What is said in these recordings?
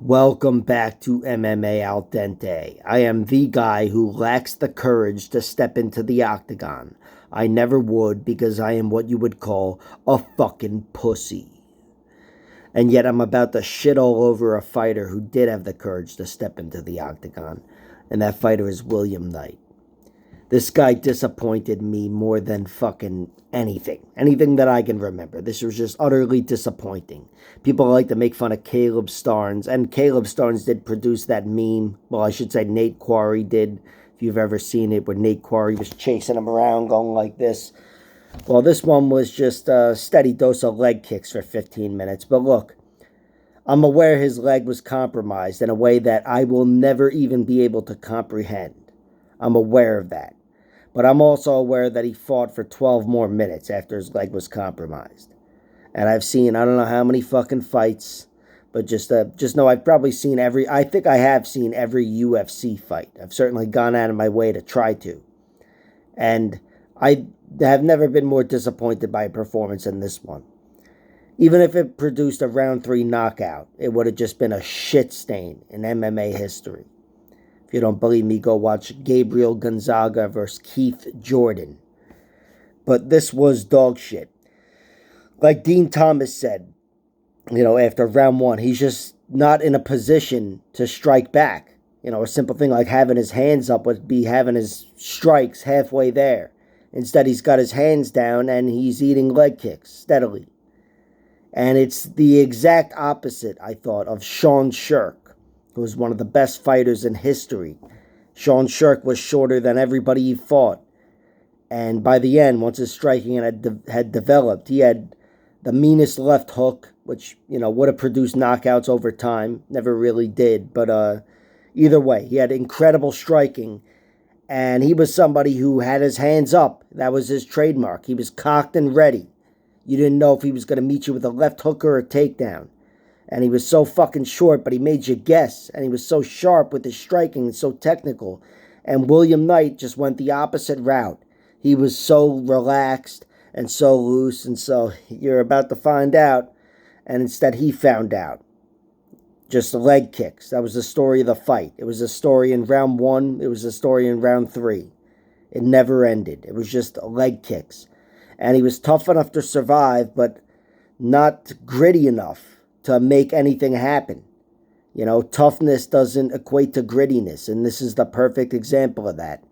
Welcome back to MMA Al Dente. I am the guy who lacks the courage to step into the octagon. I never would because I am what you would call a fucking pussy. And yet I'm about to shit all over a fighter who did have the courage to step into the octagon. And that fighter is William Knight. This guy disappointed me more than fucking anything. Anything that I can remember. This was just utterly disappointing. People like to make fun of Caleb Starnes. And Caleb Starnes did produce that meme. Well, I should say Nate Quarry did. If you've ever seen it, where Nate Quarry was chasing him around going like this. Well, this one was just a steady dose of leg kicks for 15 minutes. But look, I'm aware his leg was compromised in a way that I will never even be able to comprehend. I'm aware of that. But I'm also aware that he fought for 12 more minutes after his leg was compromised. And I've seen, I don't know how many fucking fights, but just know I've probably seen I think I have seen every UFC fight. I've certainly gone out of my way to try to. And I have never been more disappointed by a performance than this one. Even if it produced a round 3 knockout, it would have just been a shit stain in MMA history. If you don't believe me, go watch Gabriel Gonzaga versus Keith Jordan. But this was dog shit. Like Dean Thomas said, after round 1, he's just not in a position to strike back. A simple thing like having his hands up would be having his strikes halfway there. Instead, he's got his hands down and he's eating leg kicks steadily. And it's the exact opposite, I thought, of Sean Shirk, who was one of the best fighters in history. Sean Shirk was shorter than everybody he fought. And by the end, once his striking had developed, he had the meanest left hook, which, would have produced knockouts over time. Never really did. But either way, he had incredible striking. And he was somebody who had his hands up. That was his trademark. He was cocked and ready. You didn't know if he was going to meet you with a left hook or a takedown. And he was so fucking short, but he made you guess. And he was so sharp with his striking and so technical. And William Knight just went the opposite route. He was so relaxed and so loose. And so you're about to find out. And instead he found out. Just the leg kicks. That was the story of the fight. It was a story in round 1. It was a story in round 3. It never ended. It was just leg kicks. And he was tough enough to survive, but not gritty enough to make anything happen. Toughness doesn't equate to grittiness, and this is the perfect example of that.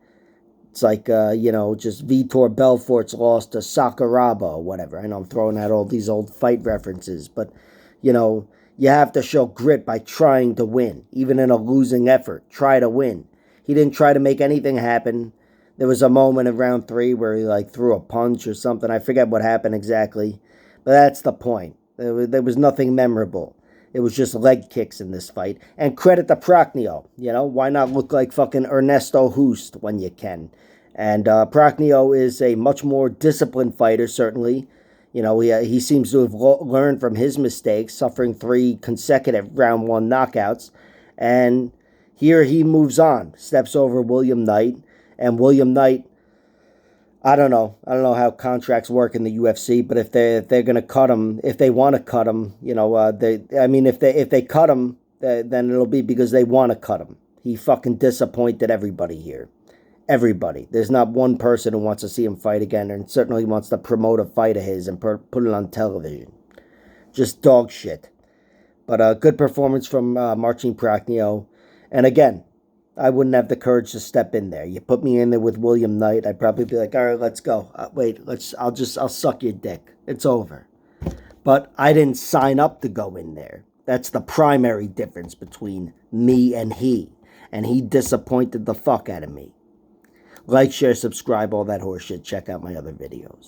It's like, just Vitor Belfort's loss to Sakuraba or whatever. I know I'm throwing out all these old fight references, but, you have to show grit by trying to win. Even in a losing effort, try to win. He didn't try to make anything happen. There was a moment in round 3 where he threw a punch or something. I forget what happened exactly, but that's the point. There was nothing memorable. It was just leg kicks in this fight. And credit to Prochnio. Why not look like fucking Ernesto Hoost when you can? And Prochnio is a much more disciplined fighter, certainly. He seems to have learned from his mistakes, suffering 3 consecutive round 1 knockouts. And here he moves on, steps over William Knight. And William Knight, I don't know how contracts work in the UFC, but if they're gonna cut him, if they want to cut him, if they cut him, then it'll be because they want to cut him. He fucking disappointed everybody here, everybody. There's not one person who wants to see him fight again, and certainly wants to promote a fight of his and put it on television. Just dog shit. But a good performance from Marcin Prochnio, and again, I wouldn't have the courage to step in there. You put me in there with William Knight, I'd probably be like, all right, let's go. I'll suck your dick. It's over. But I didn't sign up to go in there. That's the primary difference between me and he. And he disappointed the fuck out of me. Like, share, subscribe, all that horseshit. Check out my other videos.